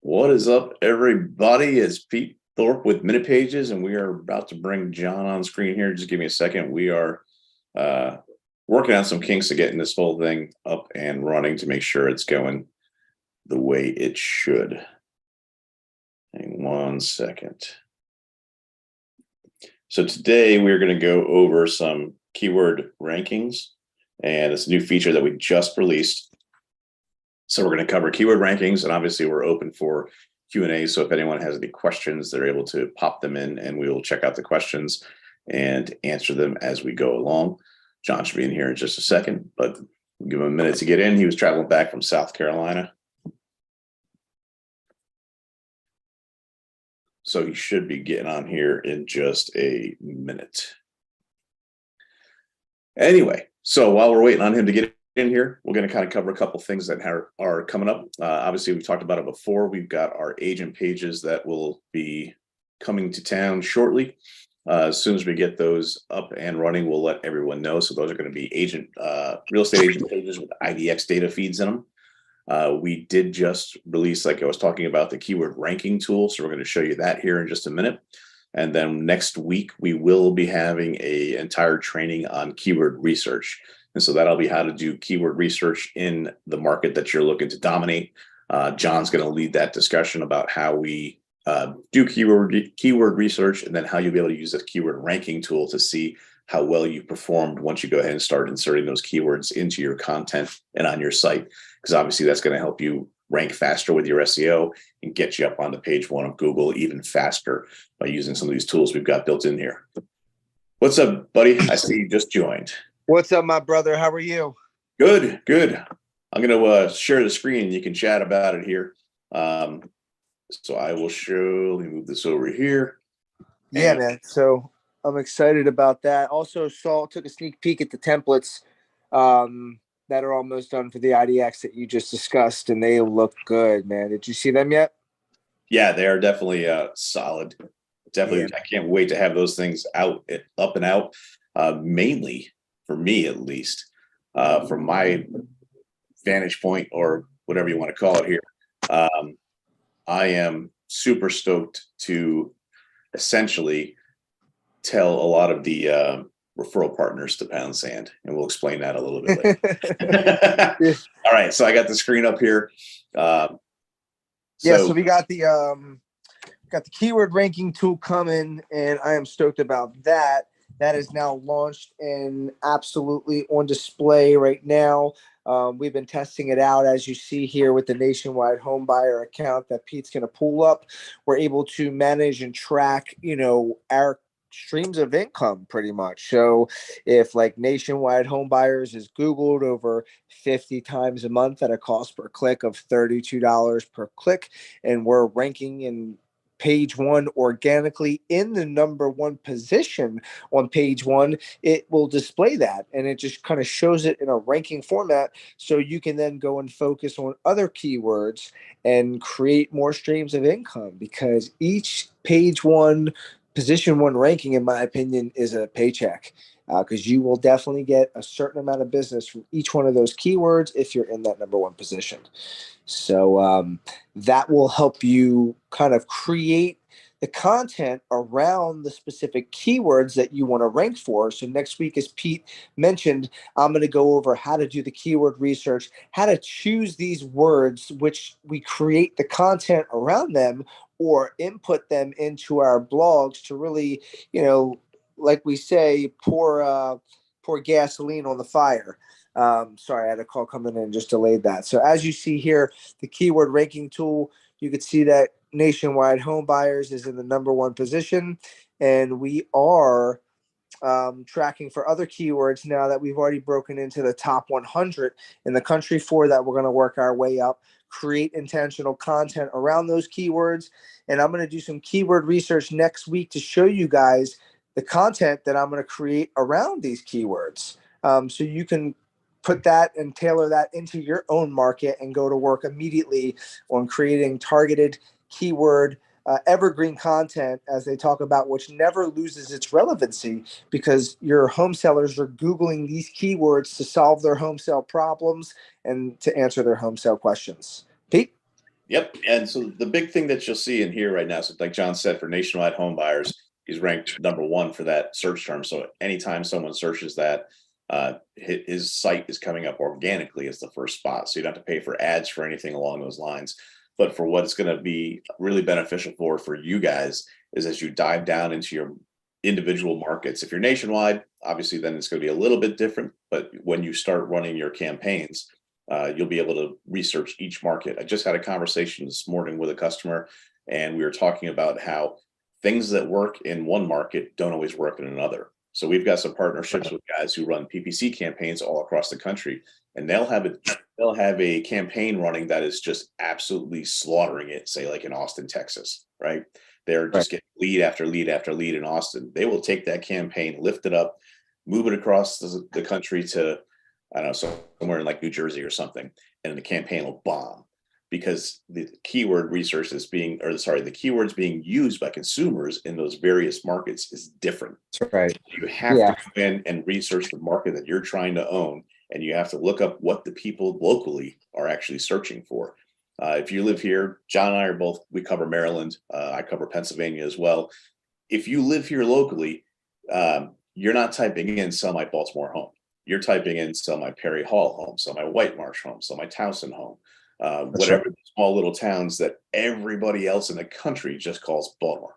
What is up, everybody? It's Pete Thorpe with Minute Pages, and we are about to bring John on screen here. Just give me a second. We are working on some kinks to getting this whole thing up and running to make sure it's going the way it should. Hang 1 second. So today we're going to go over some keyword rankings, and it's a new feature that we just released. So we're going to cover keyword rankings, and obviously we're open for Q&A. So if anyone has any questions, they're able to pop them in, and we will check out the questions and answer them as we go along. John should be in here in just a second, but we'll give him a minute to get in. He was traveling back from South Carolina, so he should be getting on here in just a minute. Anyway, so while we're waiting on him to get in here, we're going to kind of cover a couple things that are coming up. Obviously, we've talked about it before. We've got our agent pages that will be coming to town shortly. As soon as we get those up and running, we'll let everyone know. So those are going to be real estate agent pages with IDX data feeds in them. We did just release, like I was talking about, the keyword ranking tool. So we're going to show you that here in just a minute. And then next week, we will be having an entire training on keyword research. And so that'll be how to do keyword research in the market that you're looking to dominate. John's going to lead that discussion about how we do keyword research, and then how you'll be able to use this keyword ranking tool to see how well you performed once you go ahead and start inserting those keywords into your content and on your site, because obviously that's going to help you rank faster with your SEO and get you up on the page one of Google even faster by using some of these tools we've got built in here. What's up, buddy? I see you just joined. What's up, my brother? How are you? Good, good. I'm going to share the screen, and you can chat about it here. So I will let me move this over here. Yeah, man. So I'm excited about that. Also took a sneak peek at the templates that are almost done for the IDX that you just discussed, and they look good, man. Did you see them yet? Yeah, they are definitely solid. Definitely, yeah. I can't wait to have those things up and out, mainly for me, at least, from my vantage point, or whatever you want to call it here. I am super stoked to essentially tell a lot of the referral partners to pound sand, and we'll explain that a little bit later. All right, so I got the screen up here. So we got the keyword ranking tool coming, and I am stoked about that. That is now launched and absolutely on display right now. We've been testing it out, as you see here, with the Nationwide Home Buyer account that Pete's going to pull up. We're able to manage and track, our streams of income pretty much. So if like Nationwide Home Buyers is Googled over 50 times a month at a cost per click of $32 per click, and we're ranking in page one organically in the number one position on page one, it will display that, and it just kind of shows it in a ranking format, so you can then go and focus on other keywords and create more streams of income, because each page one, position one ranking, in my opinion, is a paycheck, because you will definitely get a certain amount of business from each one of those keywords if you're in that number one position. So that will help you kind of create the content around the specific keywords that you want to rank for. So next week, as Pete mentioned, I'm going to go over how to do the keyword research, how to choose these words, which we create the content around them or input them into our blogs to really, like we say, pour gasoline on the fire. Sorry, I had a call coming in and just delayed that. So as you see here, the keyword ranking tool, you can see that Nationwide Home Buyers is in the number one position, and we are tracking for other keywords now that we've already broken into the top 100 in the country. For that, we're going to work our way up, create intentional content around those keywords, and I'm going to do some keyword research next week to show you guys the content that I'm going to create around these keywords, so you can put that and tailor that into your own market and go to work immediately on creating targeted keyword evergreen content, as they talk about, which never loses its relevancy, because your home sellers are Googling these keywords to solve their home sale problems and to answer their home sale questions. Pete? Yep. And so the big thing that you'll see in here right now, so like John said, for nationwide home buyers, he's ranked #1 for that search term. So anytime someone searches that, his site is coming up organically as the first spot. So you don't have to pay for ads for anything along those lines. But for what it's going to be really beneficial for you guys is as you dive down into your individual markets. If you're nationwide, obviously then it's going to be a little bit different. But when you start running your campaigns, you'll be able to research each market. I just had a conversation this morning with a customer, and we were talking about how things that work in one market don't always work in another. So we've got some partnerships with guys who run PPC campaigns all across the country, and they'll have a campaign running that is just absolutely slaughtering it, say like in Austin, Texas, right? They're just getting lead after lead after lead in Austin. They will take that campaign, lift it up, move it across the country to, I don't know, somewhere in like New Jersey or something, and the campaign will bomb because the keyword research is being, or sorry, the keywords being used by consumers in those various markets is different. That's right. You have to come in and research the market that you're trying to own, and you have to look up what the people locally are actually searching for. If you live here, John and I are both, we cover Maryland. I cover Pennsylvania as well. If you live here locally, you're not typing in sell my Baltimore home. You're typing in sell my Perry Hall home, sell my White Marsh home, sell my Towson home, whatever the small little towns that everybody else in the country just calls Baltimore.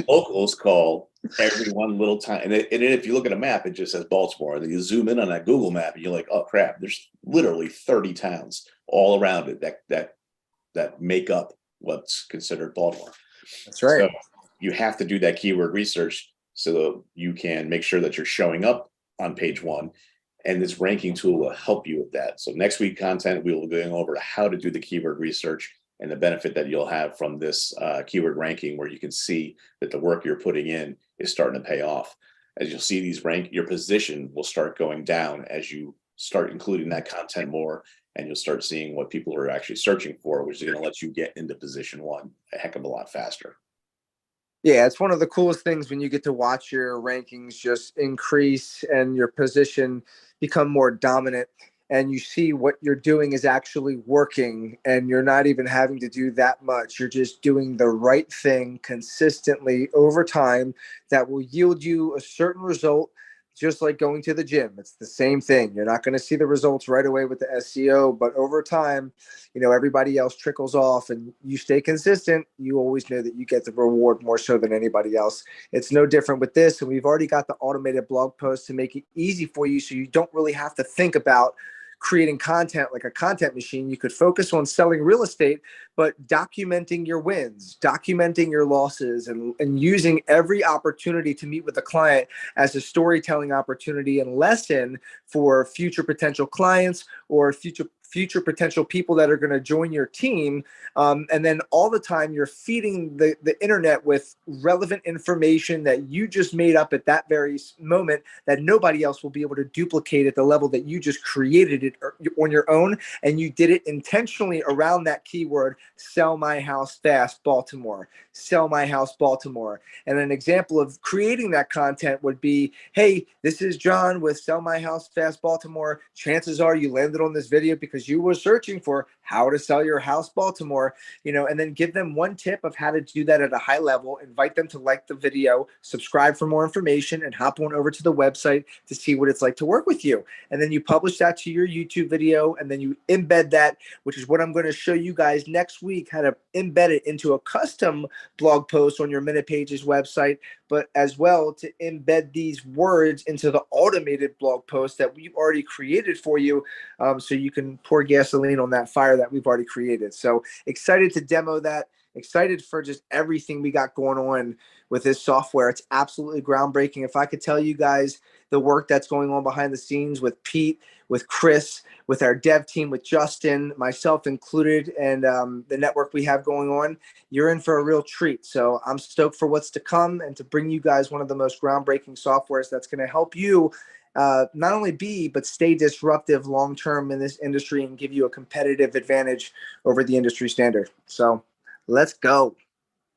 Locals call every one little town, and if you look at a map, it just says Baltimore. And then you zoom in on that Google map, and you're like, oh crap, there's literally 30 towns all around it that make up what's considered Baltimore. That's right. So you have to do that keyword research so that you can make sure that you're showing up on page 1, and this ranking tool will help you with that. So next week content, we will be going over how to do the keyword research and the benefit that you'll have from this keyword ranking, where you can see that the work you're putting in is starting to pay off. As you'll see these your position will start going down as you start including that content more, and you'll start seeing what people are actually searching for, which is going to let you get into position 1 a heck of a lot faster. Yeah, it's one of the coolest things when you get to watch your rankings just increase and your position become more dominant, and you see what you're doing is actually working, and you're not even having to do that much. You're just doing the right thing consistently over time that will yield you a certain result, just like going to the gym. It's the same thing. You're not going to see the results right away with the SEO, but over time, everybody else trickles off and you stay consistent. You always know that you get the reward more so than anybody else. It's no different with this. And we've already got the automated blog post to make it easy for you, so you don't really have to think about creating content like a content machine. You could focus on selling real estate, but documenting your wins, documenting your losses, and using every opportunity to meet with the client as a storytelling opportunity and lesson for future potential clients or future potential people that are going to join your team. And then all the time you're feeding the internet with relevant information that you just made up at that very moment that nobody else will be able to duplicate at the level that you just created it on your own. And you did it intentionally around that keyword, sell my house fast, Baltimore, sell my house, Baltimore. And an example of creating that content would be, hey, this is John with Sell My House Fast, Baltimore. Chances are you landed on this video because you were searching for how to sell your house, Baltimore, and then give them one tip of how to do that at a high level, invite them to like the video, subscribe for more information, and hop on over to the website to see what it's like to work with you. And then you publish that to your YouTube video, and then you embed that, which is what I'm going to show you guys next week, how to embed it into a custom blog post on your Minute Pages website, but as well to embed these words into the automated blog post that we've already created for you, so you can pour gasoline on that fire that we've already created. So excited to demo that. Excited for just everything we got going on with this software. It's absolutely groundbreaking. If I could tell you guys the work that's going on behind the scenes with Pete, with Chris, with our dev team, with Justin, myself included, and the network we have going on, you're in for a real treat. So I'm stoked for what's to come and to bring you guys one of the most groundbreaking softwares that's going to help you not only be, but stay disruptive long-term in this industry and give you a competitive advantage over the industry standard. So let's go.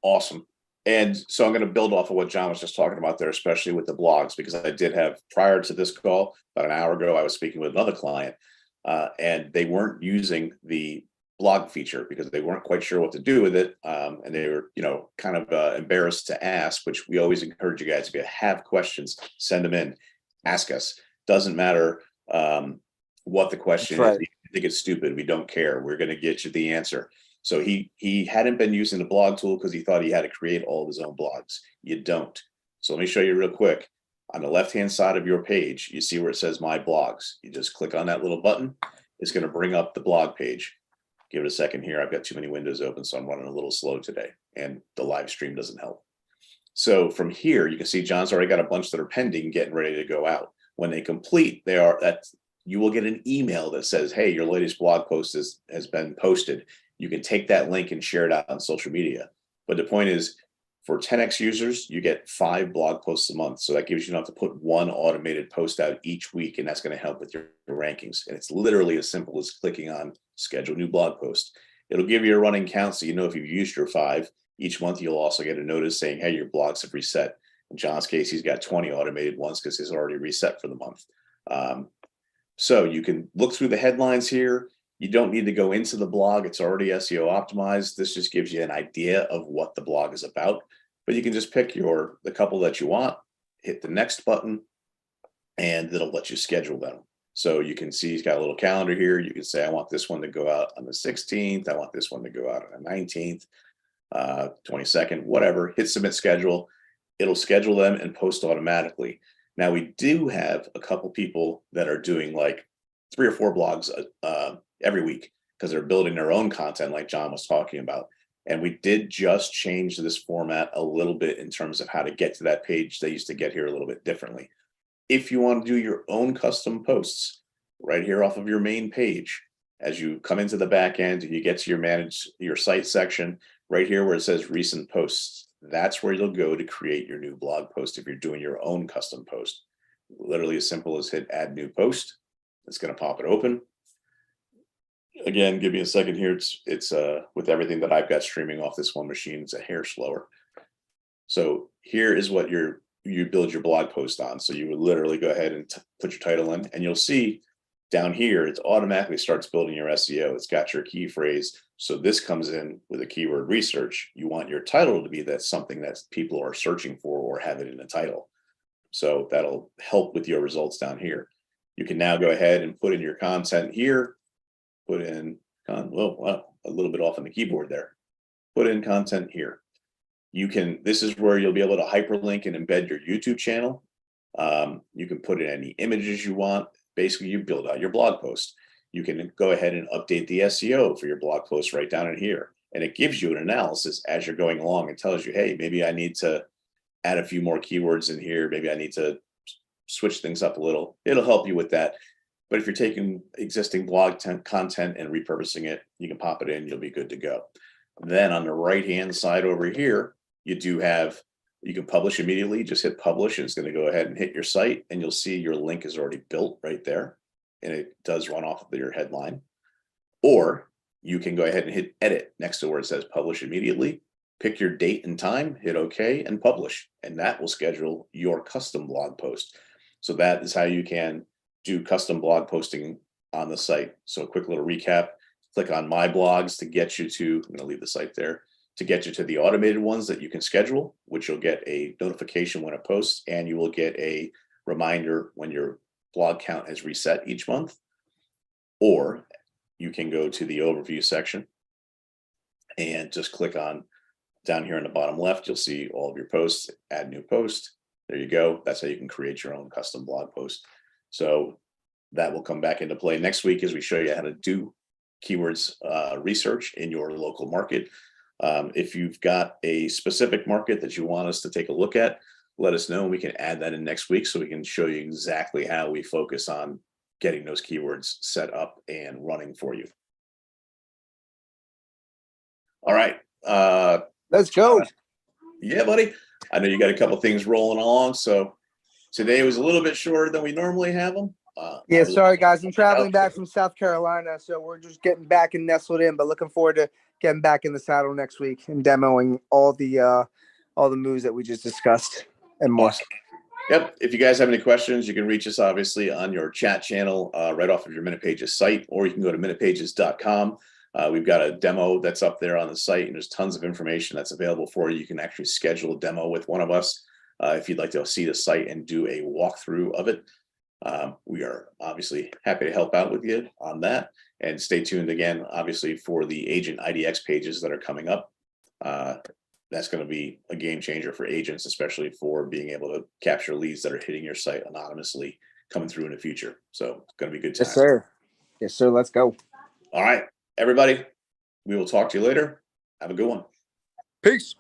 Awesome. And so I'm going to build off of what John was just talking about there, especially with the blogs, because I did have, prior to this call, about an hour ago, I was speaking with another client, and they weren't using the blog feature because they weren't quite sure what to do with it. And they were, kind of embarrassed to ask, which we always encourage you guys, if you have questions, send them in, ask us. Doesn't matter what the question is. If you think it's stupid, we don't care. We're going to get you the answer. So he hadn't been using the blog tool because he thought he had to create all of his own blogs. You don't. So let me show you real quick. On the left-hand side of your page, you see where it says My Blogs. You just click on that little button. It's going to bring up the blog page. Give it a second here. I've got too many windows open, so I'm running a little slow today, and the live stream doesn't help. So from here, you can see John's already got a bunch that are pending, getting ready to go out. When they complete, you will get an email that says, hey, your latest blog post has been posted. You can take that link and share it out on social media. But the point is, for 10X users, you get 5 blog posts a month. So that gives you enough to put 1 automated post out each week, and that's going to help with your rankings. And it's literally as simple as clicking on schedule new blog post. It'll give you a running count so you know if you've used your 5. Each month, you'll also get a notice saying, hey, your blogs have reset. In John's case, he's got 20 automated ones because he's already reset for the month. So you can look through the headlines here. You don't need to go into the blog. It's already SEO optimized. This just gives you an idea of what the blog is about. But you can just pick the couple that you want, hit the next button, and it'll let you schedule them. So you can see he's got a little calendar here. You can say, I want this one to go out on the 16th. I want this one to go out on the 19th, 22nd, whatever. Hit submit schedule. It'll schedule them and post automatically. Now, we do have a couple people that are doing like 3 or 4 blogs every week because they're building their own content like John was talking about. And we did just change this format a little bit in terms of how to get to that page. They used to get here a little bit differently. If you want to do your own custom posts right here off of your main page, as you come into the back end and you get to manage your site section, right here where it says recent posts, that's where you'll go to create your new blog post if you're doing your own custom post. Literally as simple as hit add new post. It's going to pop it open. Again, give me a second here. It's with everything that I've got streaming off this one machine, it's a hair slower. So here is what you build your blog post on. So you would literally go ahead and put your title in, and you'll see down here, it automatically starts building your SEO. It's got your key phrase. So this comes in with a keyword research. You want your title to be something that people are searching for or have it in the title. So that'll help with your results down here. You can now go ahead and put in your content here. Put in, a little bit off on the keyboard there. Put in content here. This is where you'll be able to hyperlink and embed your YouTube channel. You can put in any images you want. Basically, you build out your blog post. You can go ahead and update the SEO for your blog post right down in here. And it gives you an analysis as you're going along and tells you, hey, maybe I need to add a few more keywords in here. Maybe I need to switch things up a little. It'll help you with that. But if you're taking existing blog content and repurposing it, you can pop it in, you'll be good to go. Then on the right-hand side over here, you can publish immediately. Just hit publish, and it's going to go ahead and hit your site, and you'll see your link is already built right there, and it does run off of your headline. Or you can go ahead and hit edit next to where it says publish immediately, pick your date and time, hit OK, and publish, and that will schedule your custom blog post. So that is how you can do custom blog posting on the site. So a quick little recap, click on My Blogs to get you to, I'm going to leave the site there, to get you to the automated ones that you can schedule, which you'll get a notification when it posts, and you will get a reminder when your blog count has reset each month. Or you can go to the overview section and just click on down here in the bottom left, you'll see all of your posts, add new post. There you go. That's how you can create your own custom blog post. So that will come back into play next week as we show you how to do keywords research in your local market. If you've got a specific market that you want us to take a look at, let us know and we can add that in next week so we can show you exactly how we focus on getting those keywords set up and running for you. All right. Let's go. Yeah, buddy. I know you got a couple things rolling along, so today was a little bit shorter than we normally have them. Yeah, sorry guys, I'm traveling back from South Carolina, so we're just getting back and nestled in, but looking forward to getting back in the saddle next week and demoing all the moves that we just discussed and more. Awesome. Yep. If you guys have any questions, you can reach us obviously on your chat channel right off of your Minute Pages site, or you can go to minutepages.com. We've got a demo that's up there on the site, and there's tons of information that's available for you. You can actually schedule a demo with one of us if you'd like to see the site and do a walkthrough of it. We are obviously happy to help out with you on that. And stay tuned again, obviously, for the agent IDX pages that are coming up. That's going to be a game changer for agents, especially for being able to capture leads that are hitting your site anonymously coming through in the future. So it's going to be good times. Yes, sir. Yes, sir. Let's go. All right, everybody. We will talk to you later. Have a good one. Peace.